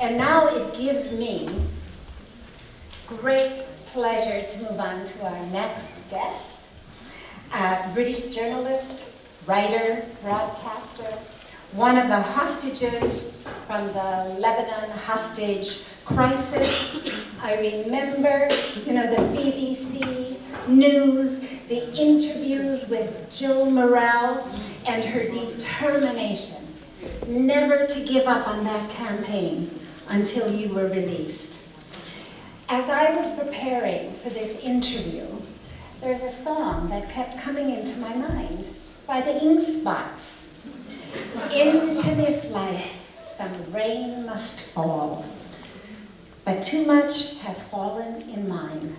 And now it gives me great pleasure to move on to our next guest, a British journalist, writer, broadcaster, one of the hostages from the Lebanon hostage crisis. I remember, the BBC News, the interviews with Jill Morrell, and her determination never to give up on that campaign until you were released. As I was preparing for this interview, there's a song that kept coming into my mind by the Ink Spots. Into this life, some rain must fall, but too much has fallen in mine.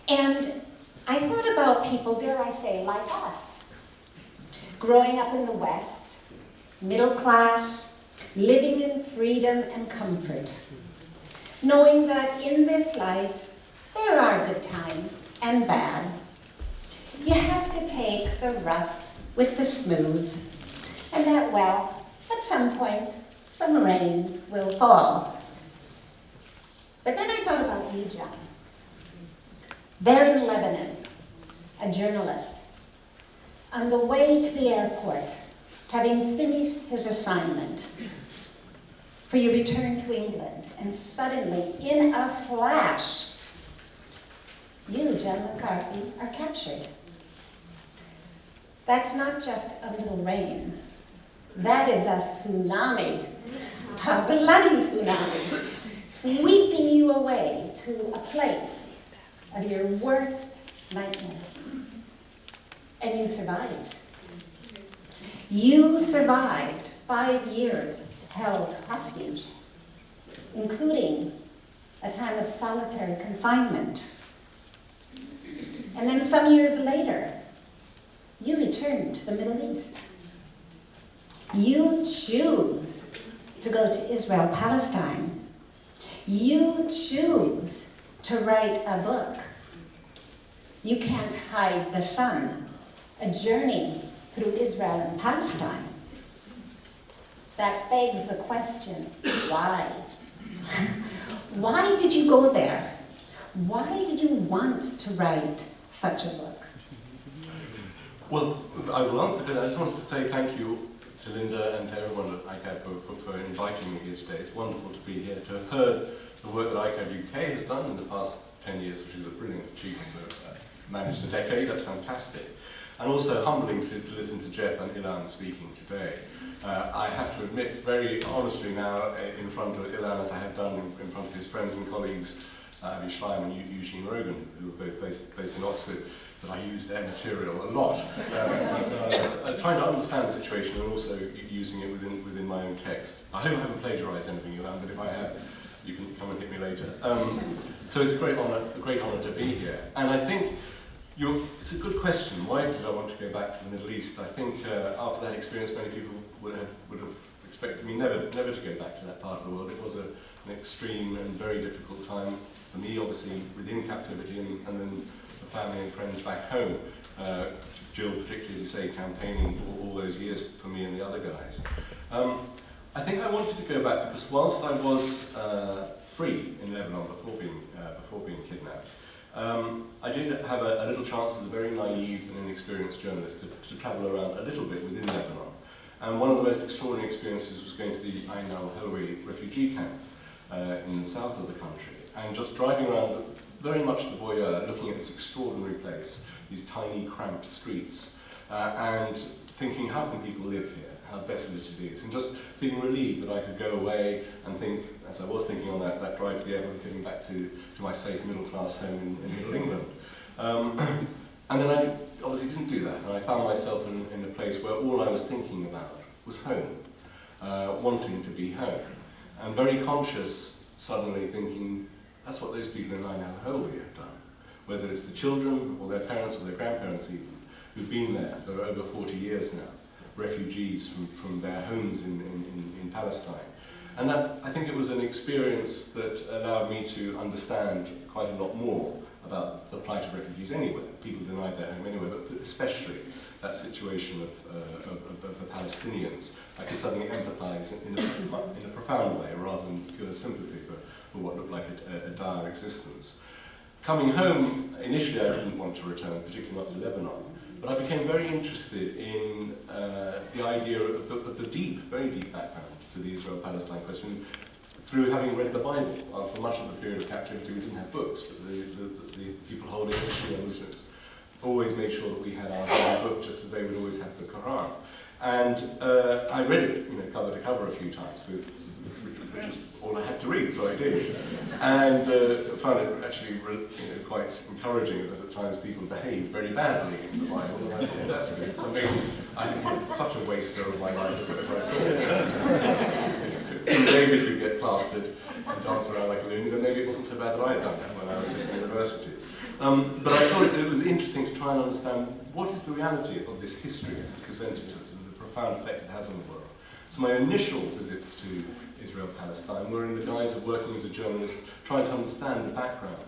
And I thought about people, dare I say, like us, growing up in the West, middle class, living in freedom and comfort, knowing that in this life, there are good times and bad. You have to take the rough with the smooth, and that, well, at some point, some rain will fall. But then I thought about Ija. There in Lebanon, a journalist, on the way to the airport, having finished his assignment, for you return to England, and suddenly, in a flash, you, John McCarthy, are captured. That's not just a little rain. That is a tsunami, a bloody tsunami, sweeping you away to a place of your worst nightmares. And you survived. You survived 5 years held hostage, including a time of solitary confinement. And then some years later, you returned to the Middle East. You choose to go to Israel, Palestine. You choose to write a book. You can't hide the sun, a journey through Israel and Palestine. That begs the question, why? Why did you go there? Why did you want to write such a book? Well, I will answer the question. I just wanted to say thank you to Linda and to everyone at ICAHD for inviting me here today. It's wonderful to be here, to have heard the work that ICAHD UK has done in the past 10 years, which is a brilliant achievement to have managed a decade. That's fantastic. And also humbling to listen to Jeff and Ilan speaking today. I have to admit very honestly now in front of Ilan, as I have done in front of his friends and colleagues, Avi Schleim and Eugene Rogan, who are both based in Oxford, that I use their material a lot. Trying to understand the situation and also using it within my own text. I hope I haven't plagiarized anything, Ilan, but if I have, you can come and hit me later. So it's a great honor to be here. And I think it's a good question. Why did I want to go back to the Middle East? I think after that experience, many people would have expected me never to go back to that part of the world. It was an extreme and very difficult time for me, obviously within captivity, and then the family and friends back home. Jill, particularly, as you say, campaigning all those years for me and the other guys. I think I wanted to go back because whilst I was free in Lebanon before being kidnapped, I did have a little chance as a very naive and inexperienced journalist to travel around a little bit within Lebanon. And one of the most extraordinary experiences was going to the Ain al-Helwi refugee camp in the south of the country. And just driving around, very much the voyeur, looking at this extraordinary place, these tiny cramped streets, and thinking, how can people live here? How desolate it is, and just feeling relieved that I could go away and think, as I was thinking on that drive to the airport, getting back to my safe middle-class home in Middle England. And then I obviously didn't do that, and I found myself in a place where all I was thinking about was home, wanting to be home, and very conscious, suddenly thinking, that's what those people in Ain al-Helwi have done, whether it's the children or their parents or their grandparents even, who've been there for over 40 years now. Refugees from their homes in Palestine. And I think it was an experience that allowed me to understand quite a lot more about the plight of refugees anywhere. People denied their home anywhere, but especially that situation of the Palestinians. I could suddenly empathise in a profound way, rather than pure sympathy for what looked like a dire existence. Coming home, initially I didn't want to return, particularly not to Lebanon, but I became very interested in the idea of the deep, very deep background to the Israel-Palestine question, through having read the Bible. For much of the period of captivity we didn't have books, but the people holding history, Muslims, always made sure that we had our holy book, just as they would always have the Quran. And I read it, cover to cover a few times, which was all I had to read, so I did. And found it actually quite encouraging that at times people behaved very badly in the Bible, and I thought, well, that's good. So maybe I'm such a waster of my life as I thought. If David could get plastered and dance around like a loony, then maybe it wasn't so bad that I had done that when I was at university. But I thought it was interesting to try and understand what is the reality of this history as it's presented to us and the profound effect it has on the world. So my initial visits to Israel-Palestine were in the guise of working as a journalist, trying to understand the background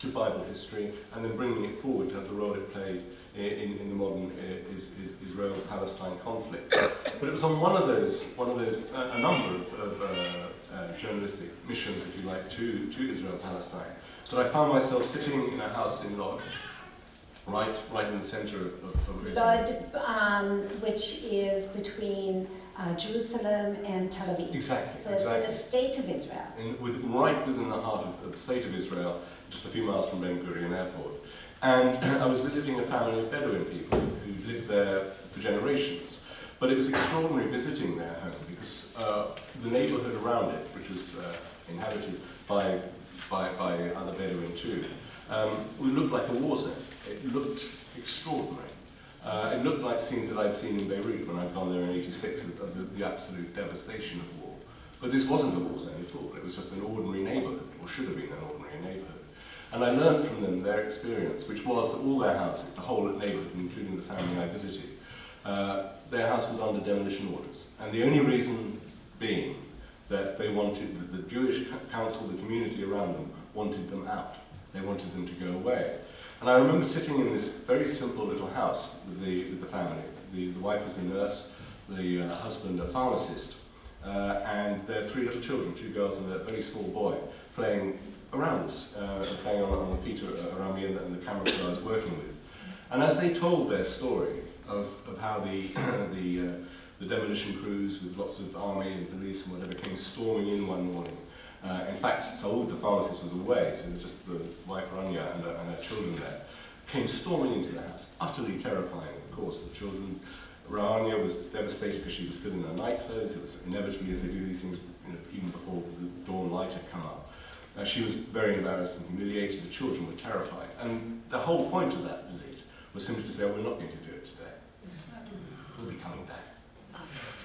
to Bible history and then bringing it forward to the role it played in the modern Israel-Palestine conflict. But it was on a number of journalistic missions, if you like, to Israel-Palestine, that I found myself sitting in a house in Lod, right in the centre of Israel. Lod, which is between Jerusalem and Tel Aviv. Exactly. So it's in the state of Israel. Right within the heart of the state of Israel, just a few miles from Ben Gurion Airport. And I was visiting a family of Bedouin people who lived there for generations. But it was extraordinary visiting their home because the neighbourhood around it, which was inhabited by other Bedouin too, it looked like a war zone. It looked extraordinary. It looked like scenes that I'd seen in Beirut when I'd gone there in '86 of the absolute devastation of war. But this wasn't a war zone at all. It was just an ordinary neighbourhood, or should have been an ordinary neighbourhood. And I learned from them their experience, which was that all their houses, the whole neighbourhood, including the family I visited, their house was under demolition orders. And the only reason being that they wanted, that the Jewish council, the community around them, wanted them out. They wanted them to go away. And I remember sitting in this very simple little house with the family. The wife was a nurse, the husband a pharmacist, and their 3 little children, 2 girls and a very small boy, playing around us, playing on the feet around me and the camera that I was working with. And as they told their story of how the demolition crews with lots of army and police and whatever came storming in one morning. In fact, Saud, the pharmacist, was away, so just the wife Rania and her children there, came storming into the house, utterly terrifying, of course. The children, Rania was devastated because she was still in her night clothes. It was inevitably, as they do these things, even before the dawn light had come up. She was very embarrassed and humiliated. The children were terrified. And the whole point of that visit was simply to say, oh, we're not going to do it today. We'll be coming back.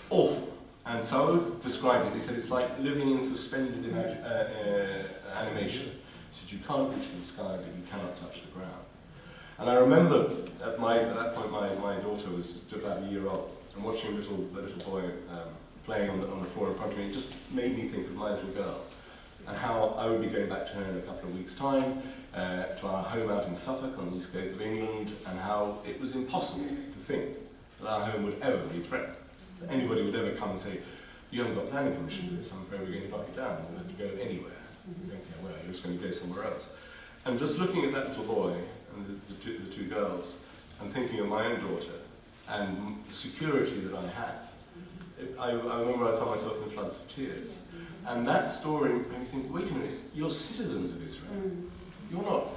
Awful. And Saud described it. He said it's like living in suspended animation. He said you can't reach for the sky, but you cannot touch the ground. And I remember at that point my daughter was about a year old, and watching the little boy playing on the floor in front of me, it just made me think of my little girl and how I would be going back to her in a couple of weeks' time, to our home out in Suffolk on the east coast of England, and how it was impossible to think that our home would ever be threatened. That anybody would ever come and say, you haven't got planning permission for this, I'm afraid we're going to knock you down, you have to go anywhere. You don't care where, you're just going to go somewhere else. And just looking at that little boy and the two girls, and thinking of my own daughter, and the security that I had, I remember I found myself in floods of tears. And that story made me think, wait a minute, you're citizens of Israel. You're not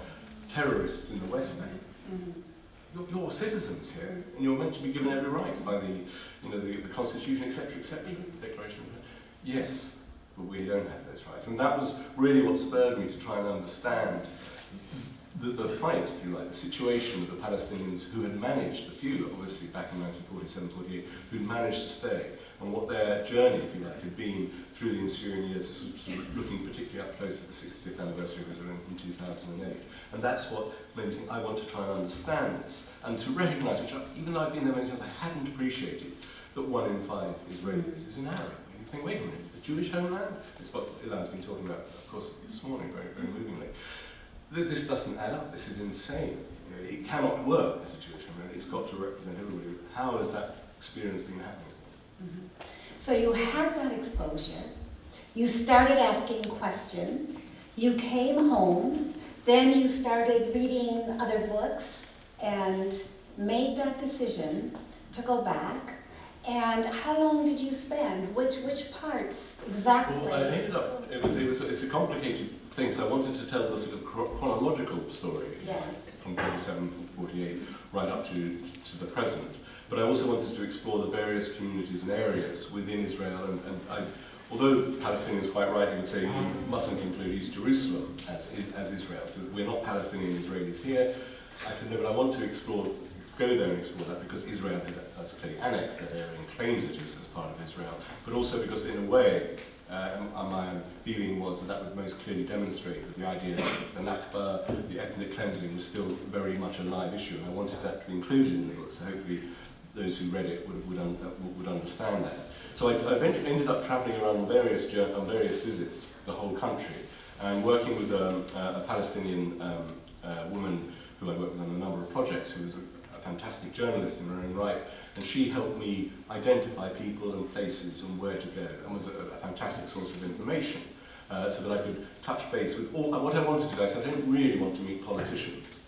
terrorists in the West Bank. You're citizens here, and you're meant to be given every right by the Constitution, etc., etc., Declaration. Yes, but we don't have those rights. And that was really what spurred me to try and understand the plight, if you like, the situation of the Palestinians who had managed, a few obviously back in 1947-48, who'd managed to stay, and what their journey, if you like, had been through the ensuing years, sort of looking particularly up close to the 60th anniversary of Israel in 2008. And that's what made me think I want to try and understand this, and to recognise, which even though I've been there many times, I hadn't appreciated, that 1 in 5 Israelis is an Arab. And you think, wait a minute, the Jewish homeland? It's what Ilan's been talking about, of course, this morning, very, very movingly. this doesn't add up, this is insane. You know, it cannot work as a Jewish family, it's got to represent everybody. How has that experience been happening? Mm-hmm. So you had that exposure, you started asking questions, you came home, then you started reading other books and made that decision to go back. And how long did you spend? Which parts exactly? Well, I ended up, it's a complicated thing, so I wanted to tell the sort of chronological story. Yes. From 47, from 48, right up to the present. But I also wanted to explore the various communities and areas within Israel, and although Palestinians quite rightly would say you mustn't include East Jerusalem as Israel, so we're not Palestinian Israelis here, I said no, but I want to go there and explore that because Israel has clearly annexed that area and claims it is as part of Israel, but also because in a way, my feeling was that would most clearly demonstrate that the idea of the Nakba, the ethnic cleansing, was still very much a live issue, and I wanted that to be included in the book, so hopefully those who read it would understand that. So I eventually ended up travelling around on various visits, the whole country, and working with a Palestinian woman who I worked with on a number of projects, who was a fantastic journalist in her own right, and she helped me identify people and places and where to go, and was a fantastic source of information, so that I could touch base with all. What I wanted to do, I said, I don't really want to meet politicians.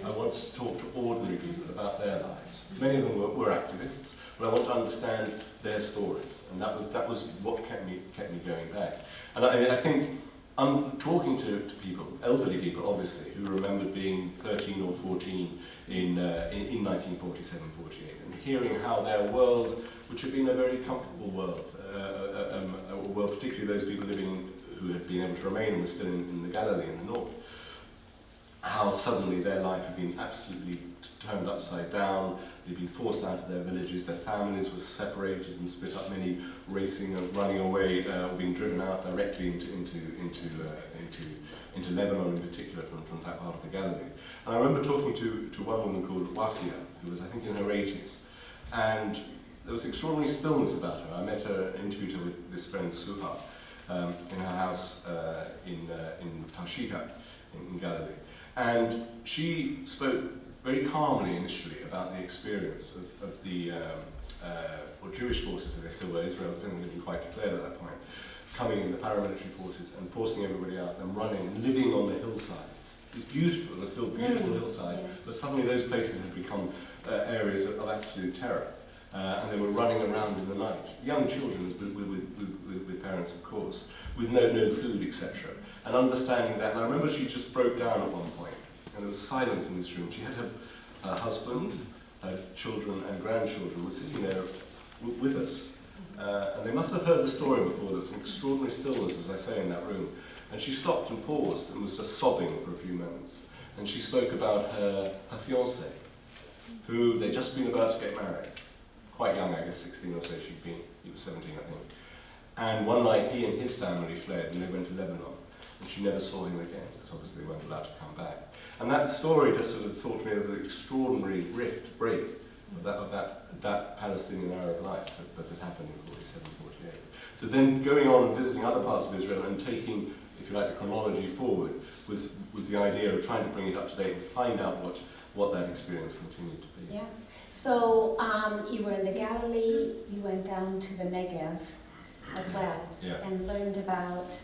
I wanted to talk to ordinary people about their lives. Many of them were activists, but I want to understand their stories, and that was what kept me going back. And I think I'm talking to people, elderly people obviously, who remembered being 13 or 14 in 1947, 48, and hearing how their world, which had been a very comfortable world, a world particularly those people living who had been able to remain and were still in the Galilee in the north, how suddenly their life had been absolutely turned upside down. They'd been forced out of their villages, their families were separated and split up, many racing and running away, or being driven out directly into Lebanon in particular from that part of the Galilee. And I remember talking to one woman called Wafia, who was I think in her 80s, and there was extraordinary stillness about her. I met her and interviewed her with this friend Suha in her house in Tarshiha in Galilee. And she spoke very calmly initially about the experience of the Jewish forces, as they still were, Israel hadn't even quite declared at that point, coming in, the paramilitary forces, and forcing everybody out, and running, and living on the hillsides. It's beautiful, they're still beautiful hillsides, yes. But suddenly those places had become areas of absolute terror. And they were running around in the night, young children with parents, of course, with no food, etc. And understanding that, and I remember she just broke down at one point, and there was silence in this room. She had her husband, her children and grandchildren were sitting there with us, and they must have heard the story before. There was an extraordinary stillness, as I say, in that room. And she stopped and paused and was just sobbing for a few moments. And she spoke about her fiancé, who they'd just been about to get married. Quite young, I guess 16 or so he was 17, I think. And one night he and his family fled and they went to Lebanon. And she never saw him again, because obviously they weren't allowed to come back. And that story just sort of taught me of the extraordinary break of that Palestinian Arab life that had happened in 47, 48. So then going on and visiting other parts of Israel and taking, if you like, the chronology forward was the idea of trying to bring it up to date and find out what that experience continued to be. Yeah. So you were in the Galilee, you went down to the Negev as well, yeah. And learned about...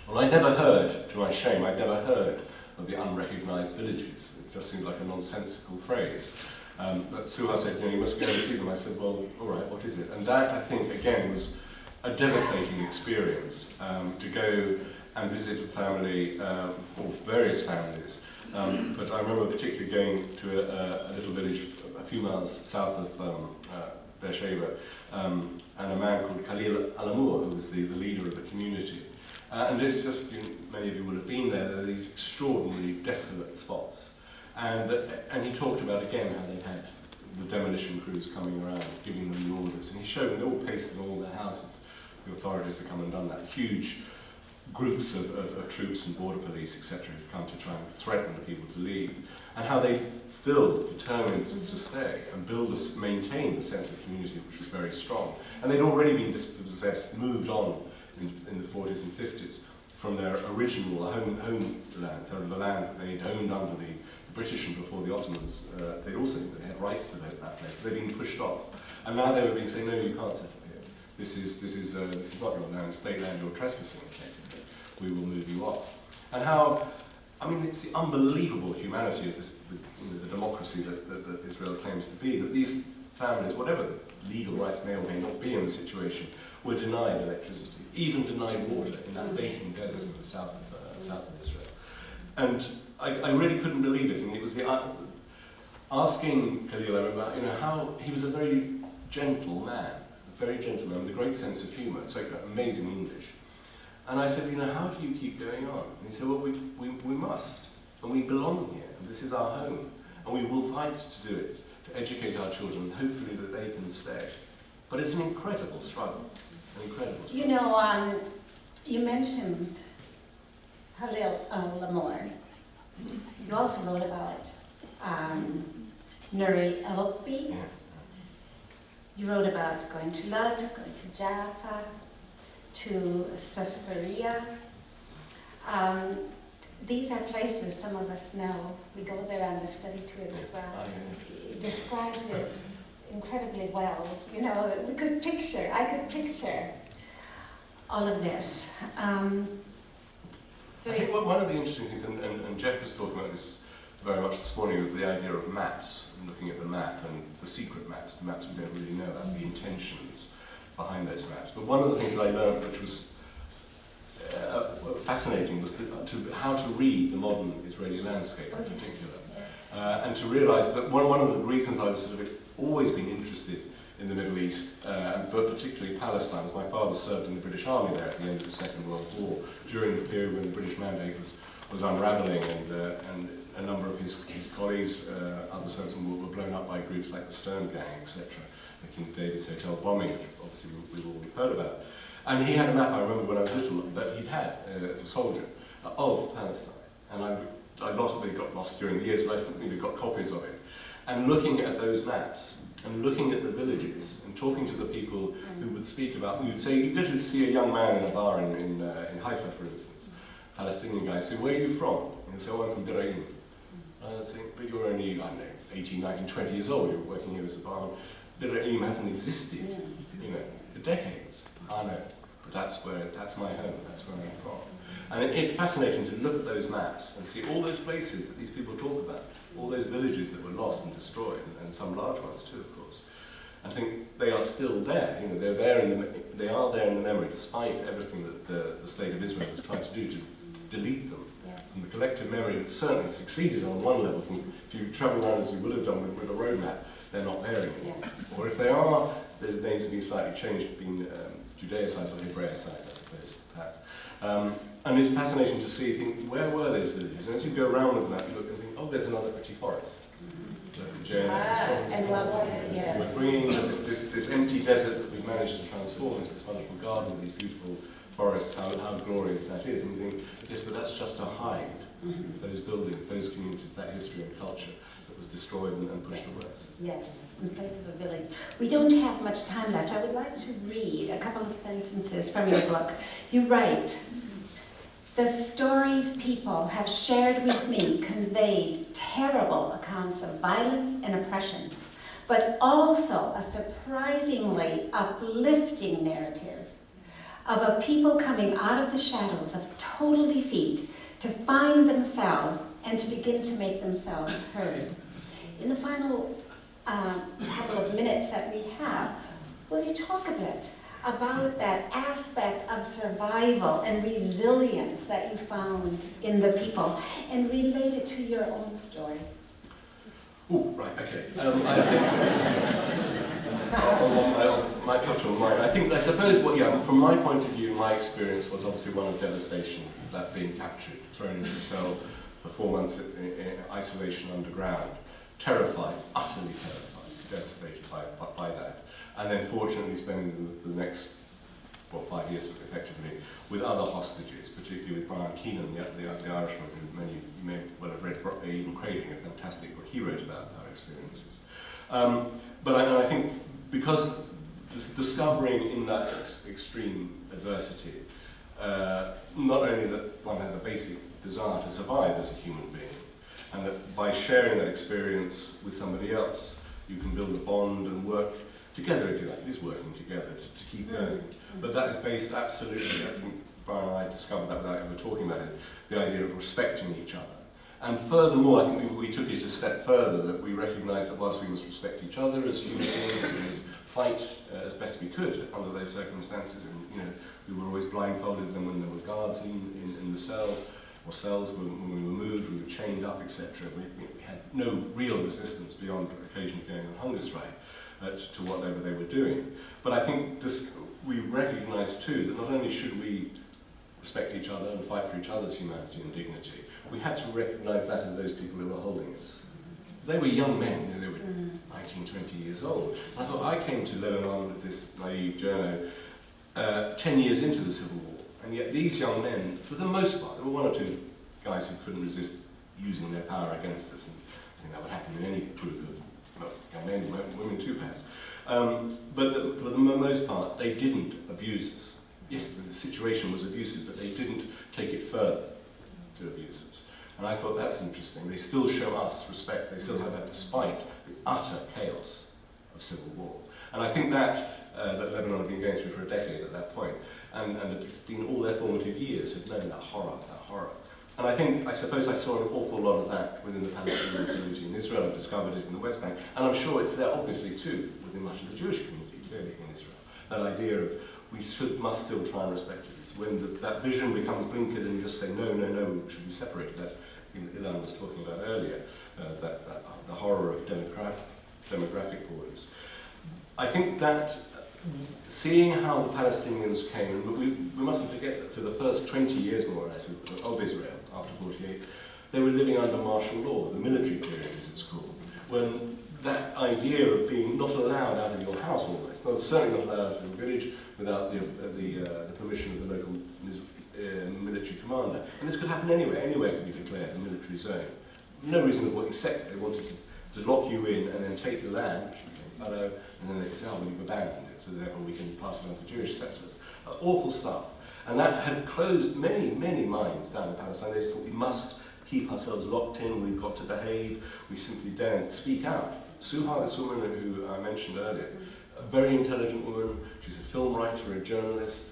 Well, I'd never heard, to my shame, I'd never heard of the unrecognised villages. It just seems like a nonsensical phrase. But Suha said, you must go and see them. I said, well, all right, what is it? And that, I think, again, was a devastating experience, to go and visit a family, or various families. But I remember particularly going to a little village a few miles south of Beersheba, and a man called Khalil Alamur, who was the leader of the community. And this just, many of you will have been there, there are these extraordinarily desolate spots. And he talked about, again, how they had the demolition crews coming around, giving them the orders. And he showed them, they all pasted all their houses, the authorities had come and done that. Huge groups of troops and border police, etc., had come to try and threaten the people to leave. And how they still determined to stay and maintain the sense of community, which was very strong. And they'd already been dispossessed, moved on in the 40s and 50s. from their original homelands, the lands that they'd owned under the British and before the Ottomans. They had rights to that place. They'd been pushed off, and now they were being saying, no, you can't settle here. This is not your land, state land. You're trespassing. We will move you off. And how, I mean, it's the unbelievable humanity of this, the democracy that Israel claims to be, that these families, whatever the legal rights may or may not be in the situation, were denied electricity, even denied water in that baking desert in the south of Israel. And I really couldn't believe it. And it was asking Khalil, I remember, how he was a very gentle man, with a great sense of humour, spoke amazing English. And I said, how do you keep going on? And he said, well, we must, and we belong here, and this is our home, and we will fight to do it, to educate our children, and hopefully that they can stay. But it's an incredible struggle, You mentioned Halil Lamore. You also wrote about Nuri al-Okbi. Yeah. You wrote about going to Lud, going to Jaffa, to Safaria. These are places some of us know. We go there on the study tours as well. You described it incredibly well. I could picture all of this. I think one of the interesting things, and Jeff was talking about this very much this morning, with the idea of maps, and looking at the map and the secret maps, the maps we don't really know about, the intentions behind those maps. But one of the things that I learned, which was fascinating, was how to read the modern Israeli landscape in particular. And to realise that one of the reasons I was always been interested in the Middle East, but particularly Palestine, as my father served in the British Army there at the end of the Second World War, during the period when the British mandate was unravelling, and a number of his colleagues, other servicemen, were blown up by groups like the Stern Gang, etc., the King David's Hotel bombing, which obviously we've all heard about. And he had a map, I remember when I was little, that he'd had as a soldier of Palestine. And I got lost during the years, but I got copies of it. And looking at those maps, and looking at the villages, and talking to the people who would speak about, you would say, you go to see a young man in a bar in Haifa, for instance, Palestinian guy, say, where are you from? And he'll say, oh, I'm from Biraim. And I'd say, but you're only, I don't know, 18, 19, 20 years old, you're working here as a barman. Biraim hasn't existed, for decades. I know, but that's my home, that's where I'm from. And it's fascinating to look at those maps and see all those places that these people talk about, all those villages that were lost and destroyed, and some large ones too, of course. I think they are still there. They're there they are there in the memory, despite everything that the state of Israel has tried to do to delete them. Yes. And the collective memory has certainly succeeded on one level. If you travel around as you would have done with a road map, they're not there anymore. Yeah. Or if they are, their names have been slightly changed, been Judaicized or Hebraicized, I suppose, perhaps. And it's fascinating to think, where were those villages? And as you go around with the map, you look and think, oh, there's another pretty forest. And what was it? Yes. We're bringing this empty desert that we've managed to transform into this wonderful garden with these beautiful forests, how glorious that is. And you think, yes, but that's just to hide those buildings, those communities, that history and culture that was destroyed and pushed away. Yes, in place of a village. We don't have much time left. I would like to read a couple of sentences from your book. You write, the stories people have shared with me conveyed terrible accounts of violence and oppression, but also a surprisingly uplifting narrative of a people coming out of the shadows of total defeat to find themselves and to begin to make themselves heard. In the final couple of minutes that we have, will you talk a bit about that aspect of survival and resilience that you found in the people and relate it to your own story? Oh, right, okay. I think I might touch on mine. I suppose from my point of view, my experience was obviously one of devastation, that being captured, thrown into a cell for 4 months in isolation underground, terrified, utterly terrified, devastated by that. And then fortunately spending the next 5 years effectively with other hostages, particularly with Brian Keenan, the Irishman, who many you may well have read, Even Cradling, a fantastic book he wrote about our experiences. But I think because discovering in that extreme adversity not only that one has a basic desire to survive as a human being, and that by sharing that experience with somebody else, you can build a bond and work together, if you like. It is working together to keep going. But that is based absolutely, I think Brian and I discovered that without ever talking about it, the idea of respecting each other. And furthermore, I think we took it a step further, that we recognised that whilst we must respect each other as human beings, we must fight as best we could under those circumstances. And we were always blindfolded them when there were guards in the cell, or cells when we were moved, we were chained up, etc. We had no real resistance beyond occasionally going on hunger strike to whatever they were doing. But I think we recognise too that not only should we respect each other and fight for each other's humanity and dignity, we had to recognise that of those people who were holding us. They were young men, they were 19, 20 years old. I thought I came to Lebanon as this naive journo 10 years into the Civil War, and yet these young men, for the most part, there were one or two guys who couldn't resist using their power against us, and I think that would happen in any group of young men, women too perhaps. But for the most part, they didn't abuse us. Yes, the situation was abusive, but they didn't take it further to abuse us. And I thought that's interesting. They still show us respect. They still have that despite the utter chaos of civil war. And I think that Lebanon had been going through for a decade at that point, and had been all their formative years, had known that horror. And I suppose I saw an awful lot of that within the Palestinian community in Israel. I discovered it in the West Bank, and I'm sure it's there obviously too within much of the Jewish community, clearly in Israel. That idea of we must still try and respect it. It's when that vision becomes blinkered and you just say, no, we should be separated. That Ilan was talking about earlier, the horror of demographic borders. I think that seeing how the Palestinians came, we mustn't forget that for the first 20 years more or less of Israel, after 48, they were living under martial law, the military period as it's called, when that idea of being not allowed out of your house almost, certainly not allowed out of the village without the permission of the local military commander. And this could happen anywhere could be declared a military zone. No reason at all except they wanted to lock you in and then take the land, which became fallow, and then they said, oh, well, you've abandoned it, so therefore we can pass it on to Jewish settlers. Awful stuff. And that had closed many, many minds down in Palestine. They just thought we must keep ourselves locked in, we've got to behave, we simply daren't speak out. Suha, this woman who I mentioned earlier, a very intelligent woman, she's a film writer, a journalist,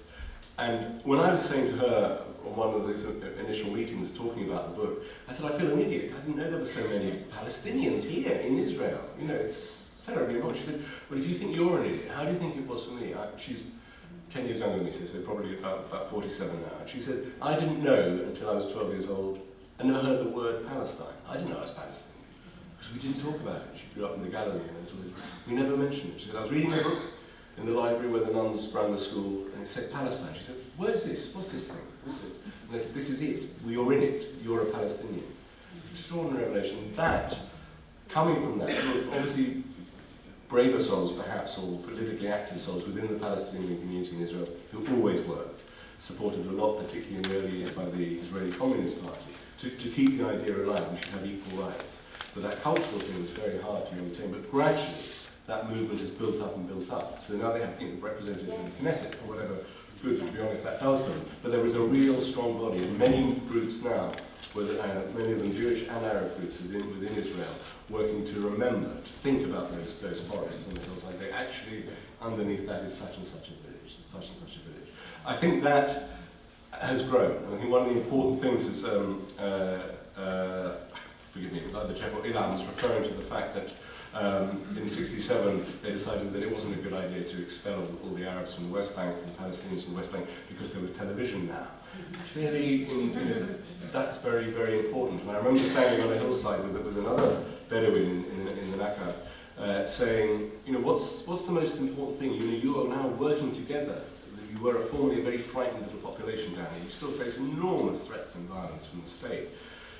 and when I was saying to her on one of those initial meetings talking about the book, I said, I feel an idiot. I didn't know there were so many Palestinians here in Israel. It's terribly wrong. She said, well, if you think you're an idiot, how do you think it was for me? She's 10 years younger than me, so probably about 47 now. She said, I didn't know until I was 12 years old, I never heard the word Palestine. I didn't know I was Palestinian, because we didn't talk about it. She grew up in the Galilee, and we never mentioned it. She said, I was reading a book in the library where the nuns ran the school, and it said Palestine. She said, where's this? What's this thing? What's it? And they said, this is it. You're in it. You're a Palestinian. Extraordinary revelation. That, coming from that, obviously braver souls perhaps, or politically active souls within the Palestinian community in Israel, who always worked, supported a lot, particularly in the early years by the Israeli Communist Party, to keep the idea alive, we should have equal rights. But that cultural thing was very hard to maintain, but gradually that movement has built up and built up. So now they have representatives in the Knesset, or whatever good, to be honest, that does them. But there is a real strong body, and many groups now, many of them Jewish and Arab groups within Israel, working to remember, to think about those forests and the hillsides. They actually, underneath that is such and such a village, such and such a village. I think that has grown, and I think one of the important things is, forgive me, it was either Jeff or Ilan was referring to the fact that in '67 they decided that it wasn't a good idea to expel all the Arabs from the West Bank and the Palestinians from the West Bank because there was television now. Clearly, that's very, very important. And I remember standing on a hillside with another Bedouin in the Nakab saying, what's the most important thing? You are now working together. You were formerly a very frightened little population down here. You still face enormous threats and violence from the state.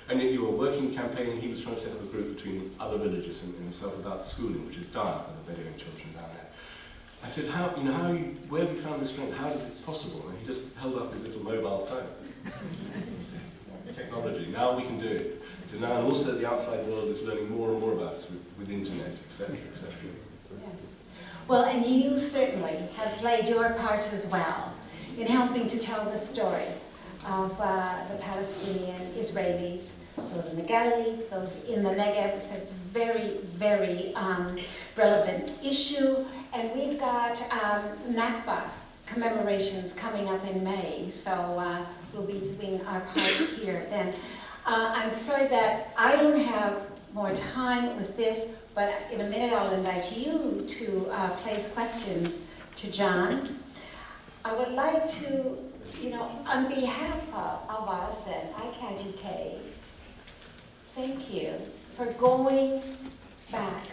And yet you were working, campaigning. He was trying to set up a group between other villages and himself about schooling, which is dire for the Bedouin children down there. I said, where have you found this strength? How is it possible? And he just held up his little mobile phone. Technology, now we can do it. So now, and also the outside world is learning more and more about us with internet, etc., etc. Yes. Well, and you certainly have played your part as well in helping to tell the story of the Palestinian Israelis, those in the Galilee, those in the Negev. It's a very, very relevant issue. And we've got Nakba commemorations coming up in May, so we'll be doing our part here then. I'm sorry that I don't have more time with this, but in a minute I'll invite you to place questions to John. I would like to, on behalf of us at ICAHD UK, thank you for going back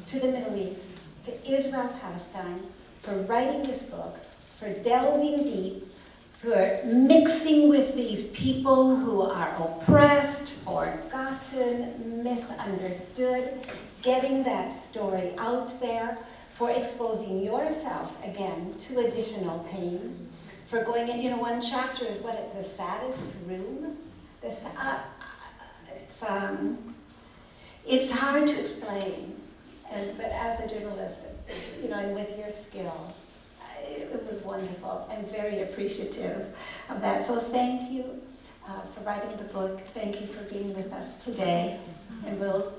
to the Middle East, to Israel, Palestine, for writing this book, for delving deep, for mixing with these people who are oppressed, forgotten, misunderstood, getting that story out there, for exposing yourself again to additional pain, for going in, one chapter is the saddest room. It's hard to explain, but as a journalist, and with your skill, it was wonderful and very appreciative of that. So thank you for writing the book. Thank you for being with us today, and we'll